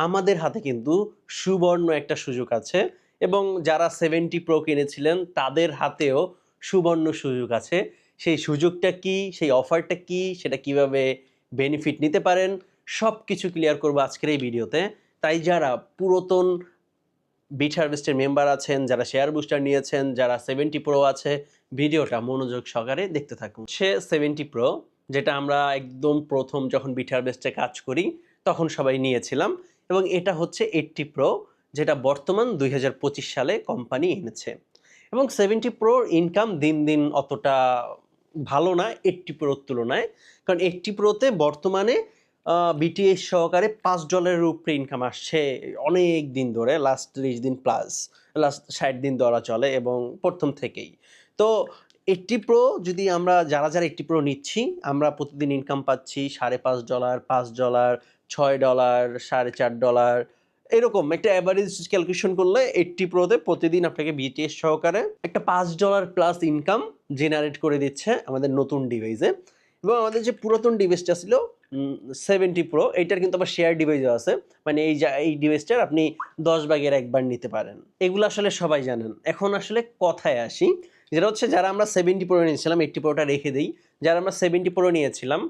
আমাদের হাতে কিন্তু সুবর্ণ একটা সুযোগ আছে এবং যারা 70 প্রো কিনেছিলেন তাদের হাতেও সুবর্ণ সুযোগ আছে। সেই সুযোগটা কি? সেই অফারটা কি? সেটা কিভাবে বেনিফিট নিতে পারেন? সবকিছু ক্লিয়ার করব আজকের এই ভিডিওতে। তাই যারা পুরাতন বিট হারভেস্টের মেম্বার আছেন, যারা শেয়ার বুস্টার নিয়েছেন, যারা 70 প্রো আছে, ভিডিওটা মনোযোগ সহকারে দেখতে থাকুন। 70 প্রো যেটা আমরা একদম প্রথম যখন বিট হারভেস্টে কাজ করি তখন সবাই নিয়েছিলাম এবং এটা হচ্ছে 80 প্রো যেটা বর্তমান 2025 সালে কোম্পানি এনেছে এবং 70 প্রোর ইনকাম দিন দিন অতটা ভালো না 80 প্রোর তুলনায়। কারণ 80 প্রোতে বর্তমানে বিটিএস সহকারে $5 উপরে ইনকাম আসছে অনেক দিন ধরে, লাস্ট 30 দিন প্লাস, লাস্ট 60 দিন ধরা চলে এবং প্রথম থেকেই। তো 80 প্রো যদি আমরা যারা 80 প্রো নিচ্ছি আমরা প্রতিদিন ইনকাম পাচ্ছি $5.5, $5, $6, $4.5 এরকম একটা অ্যাভারেজ ক্যালকুলেশন করলে 80 প্রোতে প্রতিদিন আপনাকে বিটিএস সহকারে একটা $5 প্লাস ইনকাম জেনারেট করে দিচ্ছে আমাদের নতুন ডিভাইসে। এবং আমাদের যে পুরাতন ডিভাইসটা ছিল 70 প্রো এইটার কিন্তু আবার শেয়ার ডিভাইসও আছে, মানে এই ডিভাইসটার আপনি 10 ভাগের একবার নিতে পারেন। এগুলো আসলে সবাই জানেন। এখন আসলে কথায় আসি, যেটা হচ্ছে যারা আমরা 70 প্রো নিয়েছিলাম, 80 প্রোটা রেখে দিই, যারা আমরা 70 প্রো নিয়েছিলাম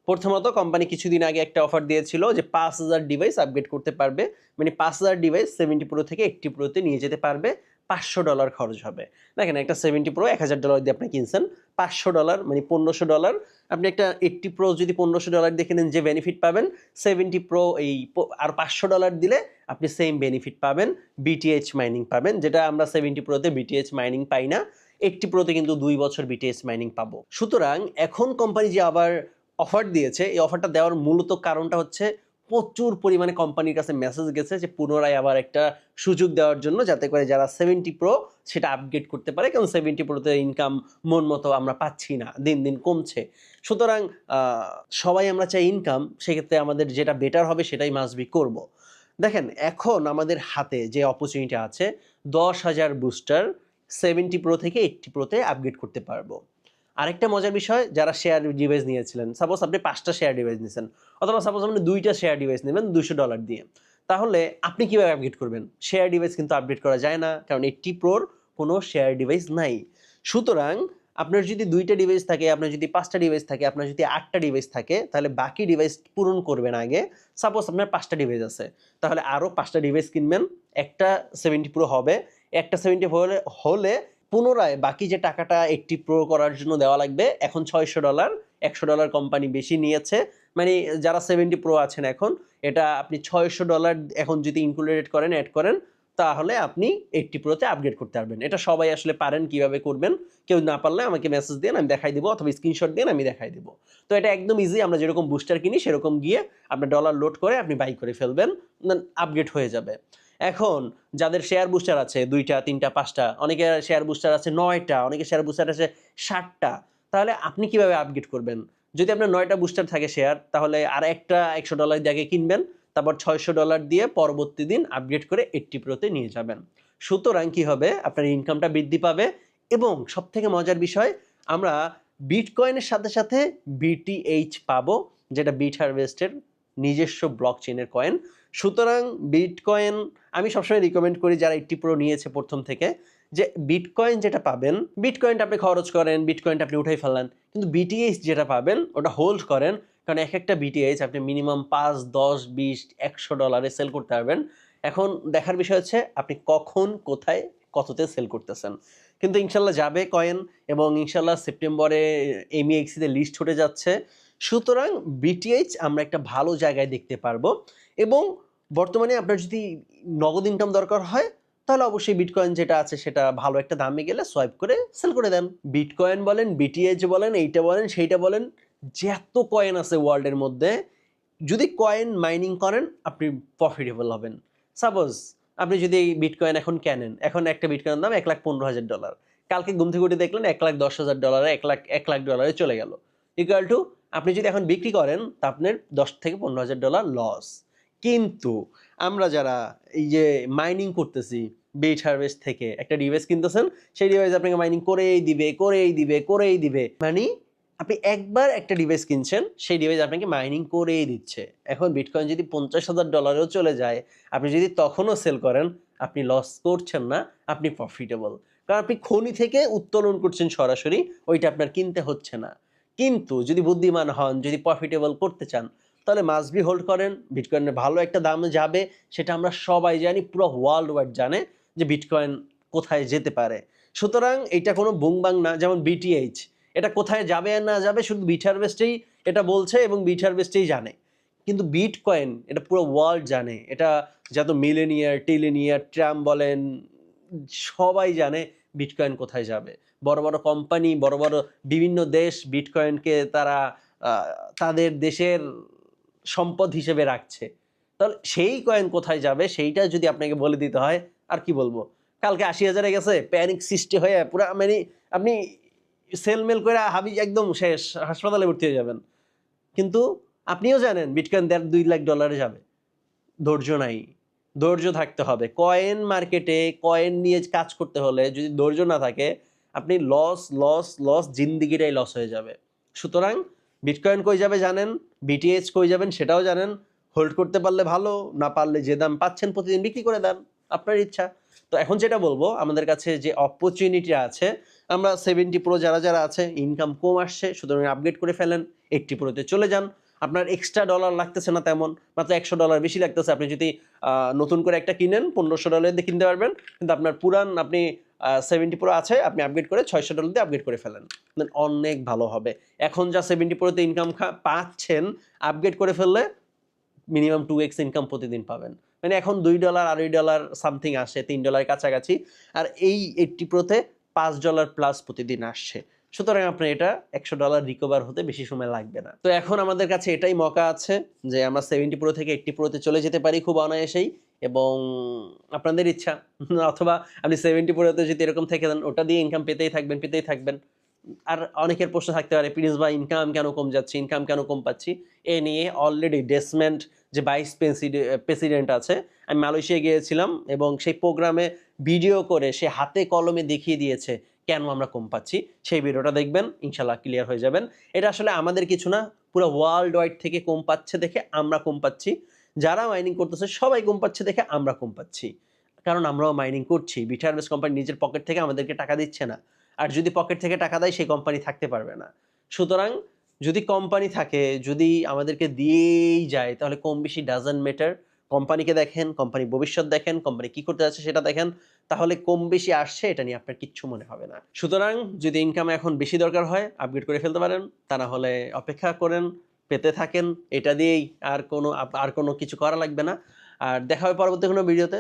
প্রথমত কোম্পানি কিছুদিন আগে একটা অফার দিয়েছিল যে 5000 ডিভাইস আপগ্রেড করতে পারবে, মানে 5000 ডিভাইস 70 প্রো থেকে 80 প্রোতে নিয়ে যেতে পারবে, $500 খরচ হবে। দেখেন একটা 70 প্রো $1000 দিয়ে আপনি কিনছেন, $500 মানে $1500। আপনি একটা 80 প্রো যদি $1500 দিয়ে কিনেন, যে বেনিফিট পাবেন 70 প্রো আর $500 দিলে আপনি সেম বেনিফিট পাবেন, বিটিএইচ মাইনিং পাবেন, যেটা আমরা 70 প্রোতে বিটিএইচ মাইনিং পাই না। 80 প্রোতে কিন্তু 2 বছর বিটিএইচ মাইনিং পাবো। সুতরাং এখন কোম্পানি যে আবার অফার দিয়েছে, এই অফারটা দেওয়ার মূলত কারণটা হচ্ছে প্রচুর পরিমাণে কোম্পানির কাছে মেসেজ গেছে যে পুনরায় আবার একটা সুযোগ দেওয়ার জন্য, যাতে করে যারা 70 প্রো সেটা আপগ্রেড করতে পারে, কারণ 70 প্রোতে ইনকাম মন মতো আমরা পাচ্ছি না, দিন দিন কমছে। সুতরাং সবাই আমরা চাই ইনকাম, সেক্ষেত্রে আমাদের যেটা বেটার হবে সেটাই মাস্ট বি করব। দেখেন এখন আমাদের হাতে যে অপরচুনিটি আছে, 10,000 বুস্টার 70 প্রো থেকে 80 প্রোতে আপগ্রেড করতে পারবো। আরেকটা মজার বিষয়, যারা শেয়ার ডিভাইস নিয়েছিলেন, সাপোজ আপনি 5টা শেয়ার ডিভাইস নিয়েছেন অথবা সাপোজ আপনি 2টা শেয়ার ডিভাইস নেবেন $200 দিয়ে, তাহলে আপনি কিভাবে আপগ্রেড করবেন? শেয়ার ডিভাইস কিন্তু আপগ্রেড করা যায় না, কারণ 80 প্রোর কোনো শেয়ার ডিভাইস নাই। সুতরাং আপনার যদি 2টা ডিভাইস থাকে, আপনার যদি 5টা ডিভাইস থাকে, আপনার যদি 8টা ডিভাইস থাকে, তাহলে বাকি ডিভাইস পূরণ করবেন আগে। সাপোজ আপনার 5টা ডিভাইস আছে, তাহলে আরও 5টা ডিভাইস কিনবেন, একটা 70 প্রো হবে, একটা 70 হলে পুনরায় বাকি যে টাকাটা 80 প্রো করার জন্য দেওয়া লাগবে এখন $600, $100 কোম্পানি বেশি নিয়েছে, মানে যারা 70 প্রো আছেন এখন, এটা আপনি $600 এখন যদি ইনক্লুডেড করেন, অ্যাড করেন, তাহলে আপনি 80 প্রোতে আপগ্রেড করতে পারবেন। এটা সবাই আসলে পারেন, কিভাবে করবেন কেউ না পারলে আমাকে মেসেজ দিন, আমি দেখাই দিব, অথবা স্ক্রিনশট দিন, আমি দেখাই দিব। তো এটা একদম ইজি, আমরা যেরকম বুস্টার কিনি সেরকম গিয়ে আপনার ডলার লোড করে আপনি বাই করে ফেলবেন, আপগ্রেড হয়ে যাবে। এখন যাদের শেয়ার বুস্টার আছে 2টা 3টা 5টা, অনেকের শেয়ার বুস্টার আছে 9টা, অনেকের শেয়ার বুস্টার আছে 60টা, তাহলে আপনি কিভাবে আপগ্রেড করবেন? যদি আপনার 9টা বুস্টার থাকে শেয়ার, তাহলে আর একটা $100 দিয়ে আগে কিনবেন, তারপর $600 দিয়ে পরবর্তী দিন আপগ্রেড করে 80 প্রোতে নিয়ে যাবেন। সুতরাং কি হবে, আপনার ইনকামটা বৃদ্ধি পাবে এবং সবথেকে মজার বিষয়, আমরা বিটকয়েনের সাথে সাথে বিটিএইচ পাবো, যেটা বিট হারভেস্টের নিজস্ব ব্লক চেইনের কয়েন। সুতরাং বিটকয়েন আমি সবসময় রিকমেন্ড করি যারা 80 প্রো নিয়েছে প্রথম থেকে, যে বিটকয়েন যেটা পাবেন, বিটকয়েনটা আপনি খরচ করেন, বিটকয়েনটা আপনি উঠাই ফেলেন, কিন্তু বিটিএইচ যেটা পাবেন ওটা হোল্ড করেন, কারণ একটা বিটিএইচ আপনি মিনিমাম 5, 10, 20, $100 সেল করতে পারবেন। এখন দেখার বিষয় হচ্ছে আপনি কখন কোথায় কততে সেল করতেছেন, কিন্তু ইনশাল্লাহ যাবে কয়েন এবং ইনশাল্লাহ সেপ্টেম্বরে এমইএক্সিতে লিস্ট হতে যাচ্ছে। সুতরাং বিটিএইচ আমরা একটা ভালো জায়গায় দেখতে পারবো এবং বর্তমানে আপনার যদি নগদ ইনকাম দরকার হয়, তাহলে অবশ্যই বিটকয়েন যেটা আছে সেটা ভালো একটা দামে গেলে সোয়াইপ করে সেল করে দেন। বিটকয়েন বলেন, বিটিএইচ বলেন, এইটা বলেন, সেইটা বলেন, যত কয়েন আছে ওয়ার্ল্ডের মধ্যে, যদি কয়েন মাইনিং করেন আপনি প্রফিটেবল হবেন। সাপোজ আপনি যদি বিটকয়েন এখন কেনেন, এখন একটা বিটকয়েনের দাম $1,15,000, কালকে ঘুম থেকে উঠে দেখলেন $1,10,000, $1,00,000 চলে গেল, ইকুয়াল টু আপনি যদি এখন বিক্রি করেন তা আপনার $10,000 থেকে $15,000 লস। কিন্তু আমরা যারা এই যে মাইনিং করতেছি, বিট হারভেস্ট থেকে একটা ডিভাইস কিনতেছেন, সেই ডিভাইস আপনাকে মাইনিং করেই দিবে, করেই দিবে, করেই দিবে, মানে আপনি একবার একটা ডিভাইস কিনছেন, সেই ডিভাইস আপনাকে মাইনিং করেই দিচ্ছে। এখন বিটকয়েন যদি $50,000 চলে যায়, আপনি যদি তখনও সেল করেন, আপনি লস করছেন না, আপনি প্রফিটেবল। কারণ আপনি খনি থেকে উত্তোলন করছেন সরাসরি, ওইটা আপনার কিনতে হচ্ছে না। কিন্তু যদি বুদ্ধিমান হন, যদি প্রফিটেবল করতে চান, তাহলে মাস্ট বি হোল্ড করেন। বিটকয়েনের ভালো একটা দামে যাবে, সেটা আমরা সবাই জানি, পুরো ওয়ার্ল্ড ওয়াইড জানে যে বিটকয়েন কোথায় যেতে পারে। সুতরাং এটা কোনো বুংবাং না, যেমন বিটিএইচ। এটা কোথায় যাবে আর না যাবে শুধু বিট হারভেস্টেই এটা বলছে এবং বিট হারভেস্টেই জানে। কিন্তু বিটকয়েন এটা পুরো ওয়ার্ল্ড জানে। এটা যত মিলেনিয়ার, টিলেনিয়ার, ট্রাম্প বলেন, সবাই জানে বিটকয়েন কোথায় যাবে। বড়, বড় কোম্পানি, বড়, বড় বিভিন্ন দেশ বিটকয়েনকে তারা আ তাদের দেশের সম্পদ হিসেবে রাখছে। তাহলে সেই কয়েন কোথায় যাবে সেইটা যদি আপনাকে বলে দিতে হয়, আর কি বলবো? কালকে ৮০,০০০ এ গেছে, প্যানিক সৃষ্টি হয়ে পুরা মানে আপনি সেলমেল কইরা হাবি একদম শেষ। হাসপাতালে ভর্তি হয়ে যাবেন। কিন্তু আপনিও জানেন বিটকয়েন $১.৫ লাখ যাবে। ধৈর্য নাই। ধৈর্য থাকতে হবে। কয়েন মার্কেটে কয়েন নিয়ে কাজ করতে হলে যদি ধৈর্য না থাকে, আপনি লস জিন্দেগিটাই লস হয়ে যাবে। সুতরাং বিটকয়েন কই যাবে জানেন, বিটিএইচ কই যাবেন সেটাও জানেন। হোল্ড করতে পারলে ভালো, না পারলে যে দাম পাচ্ছেন প্রতিদিন বিক্রি করে দেন। আপনার ইচ্ছা। তো এখন যেটা বলব, আমাদের কাছে যে অপরচুনিটি আছে, আমরা 70 প্রো যারা আছে, ইনকাম কম আসছে, সুতরাং আপগ্রেড করে ফেলেন। 80 প্রোতে চলে যান। আপনার এক্সট্রা ডলার লাগতেছে না তেমন, মাত্র $100 বেশি লাগতেছে। আপনি যদি নতুন করে একটা কিনেন $1500 দিয়ে কিনতে পারবেন। কিন্তু আপনার পুরান আপনি 70 প্রো আছে, আপনি আপগ্রেড করে $600 দিয়ে আপগ্রেড করে ফেলেন। দেন অনেক ভালো হবে। এখন যা 70 প্রোতে ইনকাম পাচ্ছেন, আপগ্রেড করে ফেললে মিনিমাম 2x ইনকাম প্রতিদিন পাবেন। মানে এখন $2 $2.5 সামথিং আসে, $3 কাছাকাছি। আর এই 80 প্রোতে $5 প্লাস প্রতিদিন আসছে। সুতরাং আপনার এটা $100 রিকভার হতে বেশি সময় লাগবে না। তো এখন আমাদের কাছে এটাই মৌকা আছে যে আমরা 70 প্রো থেকে 80 প্রোতে চলে যেতে পারি খুব অনায়াসেই, এবং আপনাদের ইচ্ছা। অথবা আপনি 70 প্রোতে যদি এরকম থেকে যান, ওটা দিয়ে ইনকাম পেতেই থাকবেন। আর অনেকের প্রশ্ন থাকতে পারে, প্রিন্স ভাই ইনকাম কেন কম যাচ্ছে, ইনকাম কেন কম পাচ্ছি? এ নিয়ে অলরেডি ডেসমেন্ট যে ভাইস প্রেসিডেন্ট আছে, আমি মালয়েশিয়া গিয়েছিলাম এবং সেই প্রোগ্রামে ভিডিও করে সে হাতে কলমে দেখিয়ে দিয়েছে কেন আমরা কম পাচ্ছি। সেই ভিডিওটা দেখবেন, ইনশাল্লাহ ক্লিয়ার হয়ে যাবেন। এটা আসলে আমাদের কিছু না, পুরো ওয়ার্ল্ড ওয়াইড থেকে কম পাচ্ছে দেখে আমরা কম পাচ্ছি। যারা মাইনিং করতেছে সবাই কম পাচ্ছে দেখে আমরা কম পাচ্ছি। কারণ আমরাও মাইনিং করছি। বিট হারভেস্ট কোম্পানি নিজের পকেট থেকে আমাদেরকে টাকা দিচ্ছে না। আর যদি পকেট থেকে টাকা দেয়, সেই কোম্পানি থাকতে পারবে না। সুতরাং যদি কোম্পানি থাকে, যদি আমাদেরকে দিয়েই যায়, তাহলে কম বেশি ডাজন্ট ম্যাটার। কোম্পানিকে দেখেন, কোম্পানির ভবিষ্যৎ দেখেন, কোম্পানি কি করতে যাচ্ছে সেটা দেখেন। তাহলে কম বেশি আসছে এটা নিয়ে আপনার কিচ্ছু মনে হবে না। সুতরাং যদি ইনকাম এখন বেশি দরকার হয়, আপগ্রেড করে ফেলতে পারেন। তা না হলে অপেক্ষা করেন, পেতে থাকেন। এটা দিয়েই আর কোনো কিছু করা লাগবে না। আর দেখা হবে পরবর্তী কোনো ভিডিওতে।